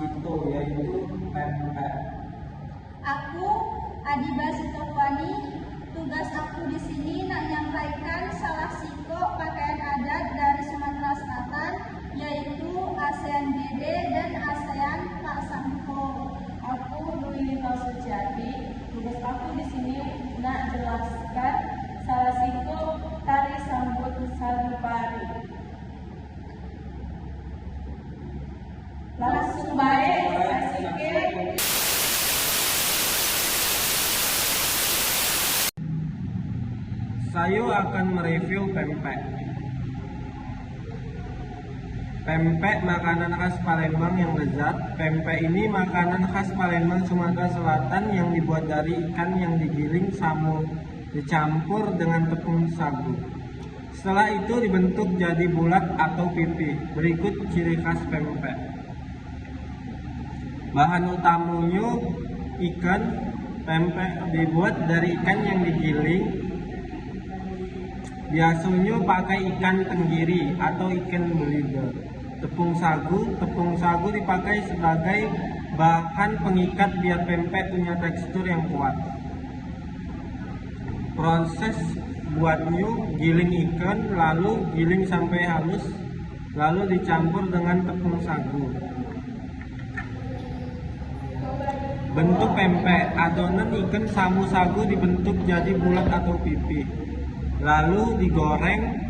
Cito, yaitu pempek. Aku Adiba Sitofani, tugas aku di sini nak menyampaikan salah siko pakaian adat dari Sumatera Selatan, yaitu ASEAN Gede dan ASEAN Pak Sampo. Aku Dwi Suciati, tugas aku di sini nak jelaskan salah siko tari sambut Salipari. Langsung baik, asike. Saya akan mereview pempek. Pempek makanan khas Palembang yang lezat. Pempek ini makanan khas Palembang Sumatera Selatan yang dibuat dari ikan yang digiling samu dicampur dengan tepung sagu. Setelah itu dibentuk jadi bulat atau pipih. Berikut ciri khas pempek. Bahan utamanya ikan. Pempek dibuat dari ikan yang digiling. Biasanya pakai ikan tenggiri atau ikan belida. Tepung sagu dipakai sebagai bahan pengikat biar pempek punya tekstur yang kuat. Proses buatnya giling ikan, lalu giling sampai halus, lalu dicampur dengan tepung sagu. Bentuk pempek, adonan ikan samu sagu dibentuk jadi bulat atau pipih. Lalu digoreng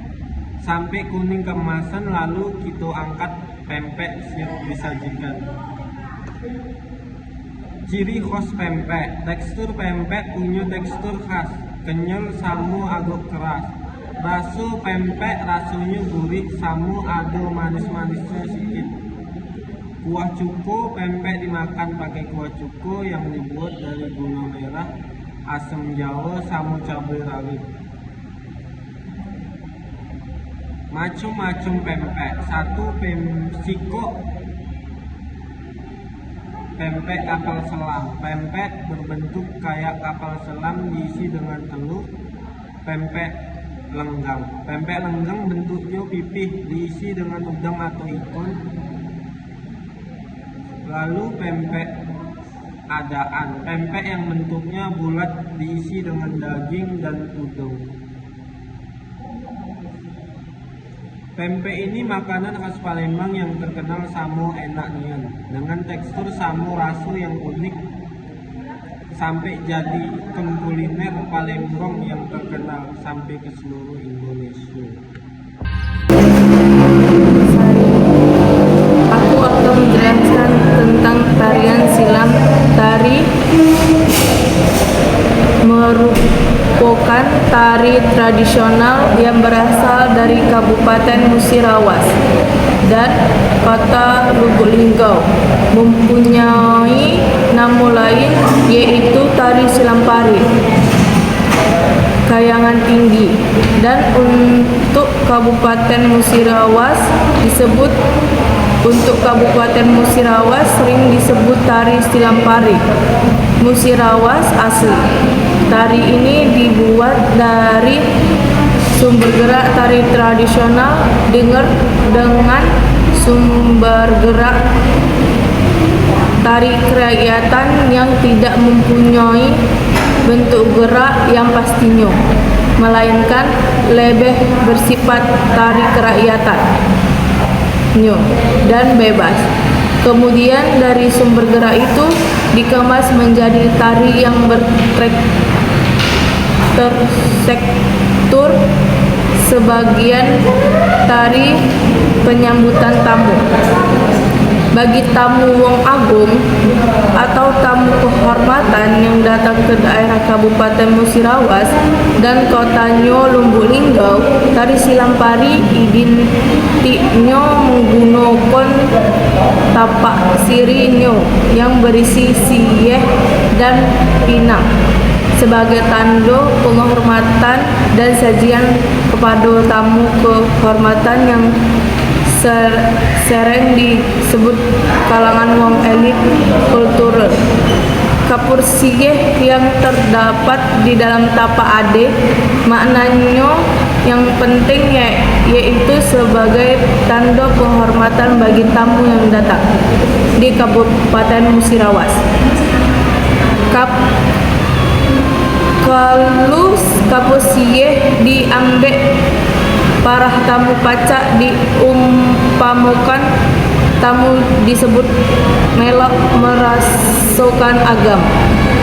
sampai kuning keemasan, lalu kita angkat pempek siap disajikan. Ciri khas pempek, tekstur pempek punya tekstur khas, kenyal samu agak keras. Rasa pempek rasanya gurih, samu ada manis-manisnya sedikit. Kuah cuko, pempek dimakan pakai kuah cuko yang dibuat dari gula merah, asam jawa, samu cabai rawit. Macam-macam pempek. Satu siko pempek kapal selam. Pempek berbentuk kayak kapal selam diisi dengan telur. Pempek lenggang. Pempek lenggang bentuknya pipih diisi dengan udang atau ikan. Lalu pempek adaan. Pempek yang bentuknya bulat diisi dengan daging dan udang. Pempek ini makanan khas Palembang yang terkenal samu enak nian, dengan tekstur samu rasa yang unik sampai jadi ikon kuliner Palembang yang terkenal sampai ke seluruh Indonesia. Aku akan menjelaskan tentang tarian silam. Tari merupakan tari tradisional yang berasal dari Kabupaten Musirawas dan Kota Lubuk Linggau. Mempunyai nama lain yaitu tari silampari, kayangan tinggi, dan untuk Kabupaten Musirawas sering disebut tari silampari Musirawas asli. Tari ini dibuat dari sumber gerak tari tradisional dengan sumber gerak tari kerakyatan yang tidak mempunyai bentuk gerak yang pastinya, melainkan lebih bersifat tari kerakyatan dan bebas. Kemudian dari sumber gerak itu dikemas menjadi tari yang terstruktur sebagian tari penyambutan tamu. Bagi tamu wong agung atau tamu kehormatan yang datang ke daerah Kabupaten Musirawas dan kotanya Lubuk Linggau, tari silampari identiknya menggunakan tapak sirihnya yang berisi siyeh dan pinang sebagai tanda penghormatan dan sajian kepada tamu kehormatan yang sering disebut kalangan wong elit kultural. kapur sige yang terdapat di dalam tapak ade maknanya yang penting yaitu sebagai tanda penghormatan bagi tamu yang datang di Kabupaten Musirawas. Kalau kapur sige diambil parah tamu pacak diumpamakan tamu disebut melok merasukan agam,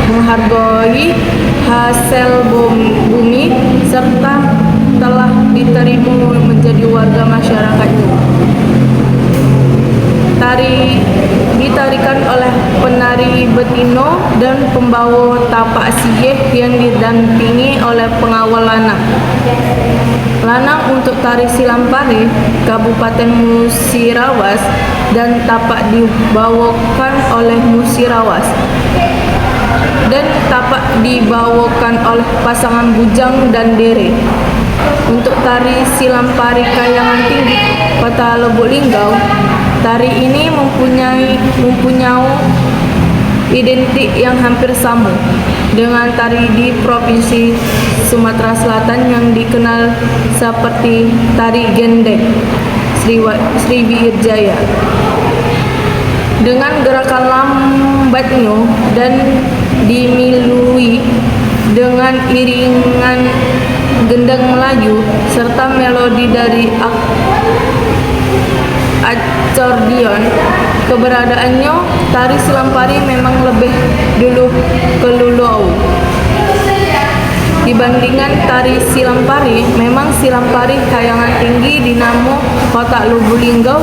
menghargai hasil bumi serta telah diterima menjadi warga masyarakatnya. Ditarikan oleh penari betina dan pembawa tapak siyeh yang didampingi oleh pengawal lanang. Lanang untuk tari silampari Kabupaten Musirawas dan tapak dibawakan oleh Musirawas dan tapak dibawakan oleh pasangan bujang dan dere. Untuk tari silampari kayangan tinggi Kota Lubuk Linggau, tari ini mempunyai identik yang hampir sama dengan tari di Provinsi Sumatera Selatan yang dikenal seperti tari gendeng Sriwijaya. Dengan gerakan lambatnya dan dimilui dengan iringan gendang Melayu serta melodi dari akordeon, keberadaannya tari silampari memang lebih dulu kelulau. Dibandingkan tari silampari, memang silampari kayangan tinggi dinamo Kota Lubuk Linggau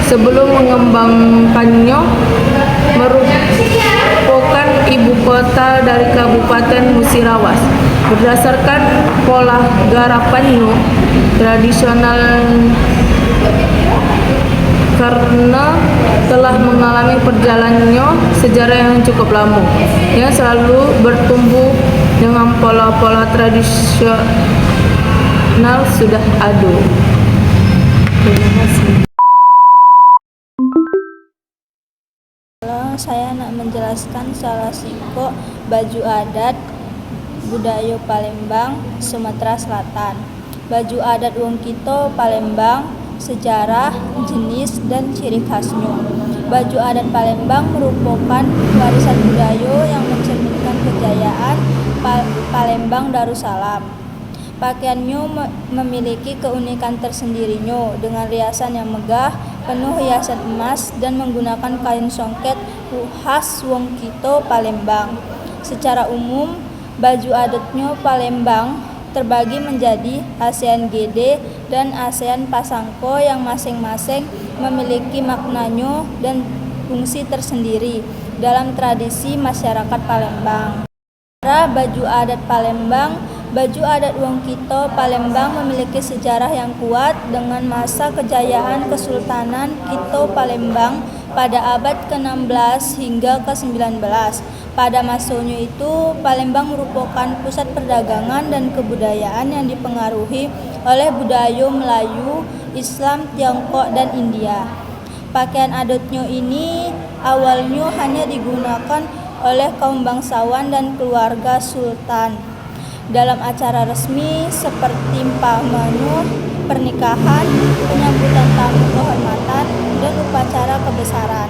sebelum mengembangkannya merupakan ibu kota dari Kabupaten Musirawas. Berdasarkan pola garapannya tradisional karena telah mengalami perjalanannya sejarah yang cukup lama, yang selalu bertumbuh dengan pola-pola tradisional sudah ada. Terima kasih. Saya nak menjelaskan salah siko baju adat budaya Palembang, Sumatera Selatan. Baju adat wong kita Palembang, sejarah, jenis, dan ciri khasnya. Baju adat Palembang merupakan warisan budaya yang mencerminkan kejayaan Palembang Darussalam. Pakaiannya memiliki keunikan tersendirinya dengan riasan yang megah, penuh hiasan emas dan menggunakan kain songket khas wong kita Palembang. Secara umum, baju adatnya Palembang terbagi menjadi ASEAN GD dan ASEAN Pasangko yang masing-masing memiliki maknanya dan fungsi tersendiri dalam tradisi masyarakat Palembang. Cara baju adat Palembang, baju adat wong kita Palembang memiliki sejarah yang kuat dengan masa kejayaan Kesultanan Kito Palembang pada abad ke-16 hingga ke-19. Pada masanya itu, Palembang merupakan pusat perdagangan dan kebudayaan yang dipengaruhi oleh budaya Melayu, Islam, Tiongkok, dan India. Pakaian adatnya ini awalnya hanya digunakan oleh kaum bangsawan dan keluarga sultan dalam acara resmi seperti umpamanya pernikahan, penyambutan tamu kehormatan, dan upacara kebesaran.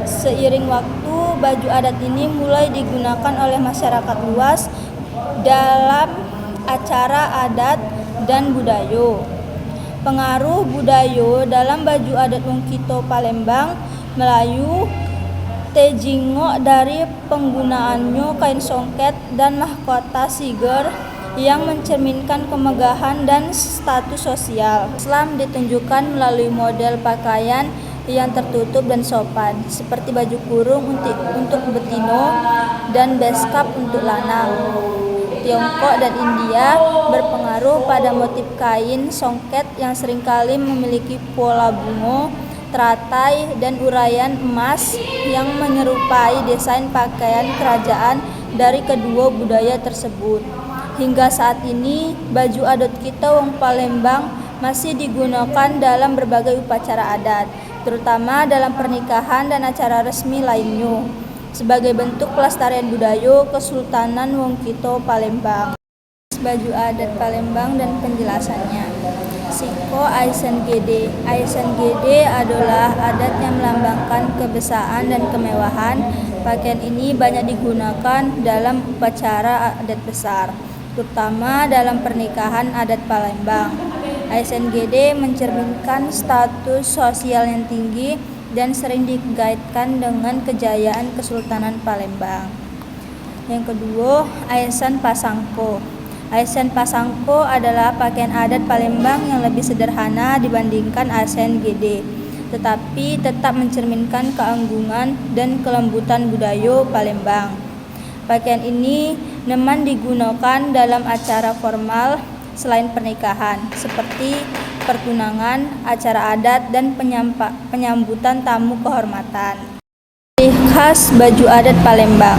Seiring waktu, baju adat ini mulai digunakan oleh masyarakat luas dalam acara adat dan budaya. Pengaruh budaya dalam baju adat wong kita Palembang Melayu tejingo dari penggunaannya kain songket dan mahkota siger yang mencerminkan kemegahan dan status sosial. Islam ditunjukkan melalui model pakaian yang tertutup dan sopan, seperti baju kurung untuk betina dan beskap untuk lanang. Tiongkok dan India berpengaruh pada motif kain songket yang seringkali memiliki pola bunga, teratai, dan uraian emas yang menyerupai desain pakaian kerajaan dari kedua budaya tersebut. Hingga saat ini, baju adat kita wong Palembang masih digunakan dalam berbagai upacara adat, terutama dalam pernikahan dan acara resmi lainnya. sebagai bentuk pelestarian budaya Kesultanan Wongkito Palembang. Baju adat Palembang dan penjelasannya. Siko Aisan Gede. Aisan Gede adalah adat yang melambangkan kebesaran dan kemewahan. Pakaian ini banyak digunakan dalam upacara adat besar, terutama dalam pernikahan adat Palembang. Aisan Gede mencerminkan status sosial yang tinggi dan sering dikaitkan dengan kejayaan Kesultanan Palembang. Yang kedua, Aisan Pasangko. Aisan Pasangko adalah pakaian adat Palembang yang lebih sederhana dibandingkan Aisan Gede, tetapi tetap mencerminkan keanggungan dan kelembutan budaya Palembang. Pakaian ini memang digunakan dalam acara formal selain pernikahan, seperti pertunangan, acara adat, dan penyambutan tamu kehormatan. Ciri khas baju adat Palembang.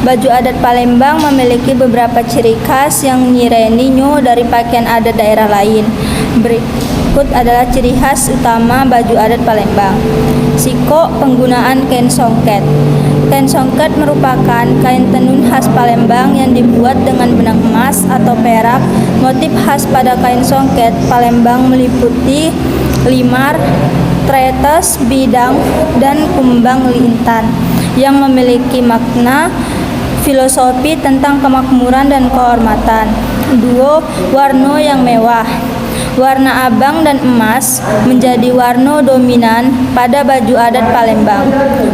Baju adat Palembang memiliki beberapa ciri khas yang nyireninya dari pakaian adat daerah lain. Berikut adalah ciri khas utama baju adat Palembang. Siko, penggunaan kain songket. Kain songket merupakan kain tenun khas Palembang yang dibuat dengan benang emas atau perak. Motif khas pada kain songket Palembang meliputi limar, tretes, bidang, dan kumbang lintan yang memiliki makna filosofi tentang kemakmuran dan kehormatan. 2. Warna yang mewah. Warna abang dan emas menjadi warna dominan pada baju adat Palembang.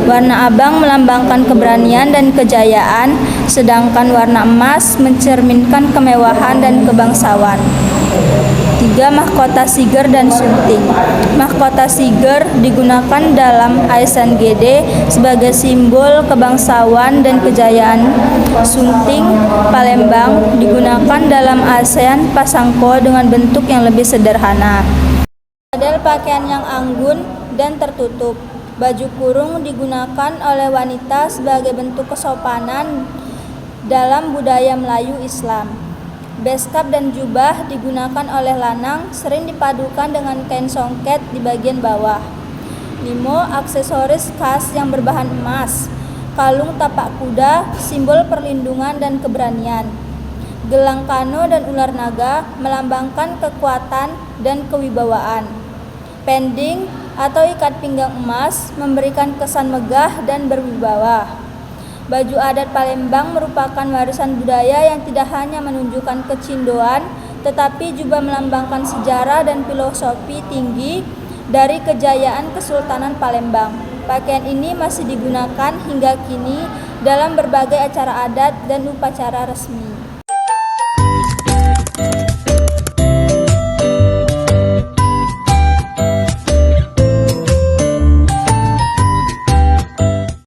Warna abang melambangkan keberanian dan kejayaan, sedangkan warna emas mencerminkan kemewahan dan kebangsawan. 3. Mahkota siger dan sunting. Mahkota siger digunakan dalam Aisan Gede sebagai simbol kebangsawan dan kejayaan. Sunting Palembang digunakan dalam Aisan Pasangko dengan bentuk yang lebih sederhana. Model pakaian yang anggun dan tertutup. Baju kurung digunakan oleh wanita sebagai bentuk kesopanan dalam budaya Melayu Islam. Beskap dan jubah digunakan oleh lanang, sering dipadukan dengan kain songket di bagian bawah. 5. Aksesoris khas yang berbahan emas. Kalung tapak kuda, simbol perlindungan dan keberanian. Gelang kano dan ular naga melambangkan kekuatan dan kewibawaan. Pending atau ikat pinggang emas memberikan kesan megah dan berwibawa. Baju adat Palembang merupakan warisan budaya yang tidak hanya menunjukkan kecindoan, tetapi juga melambangkan sejarah dan filosofi tinggi dari kejayaan Kesultanan Palembang. Pakaian ini masih digunakan hingga kini dalam berbagai acara adat dan upacara resmi.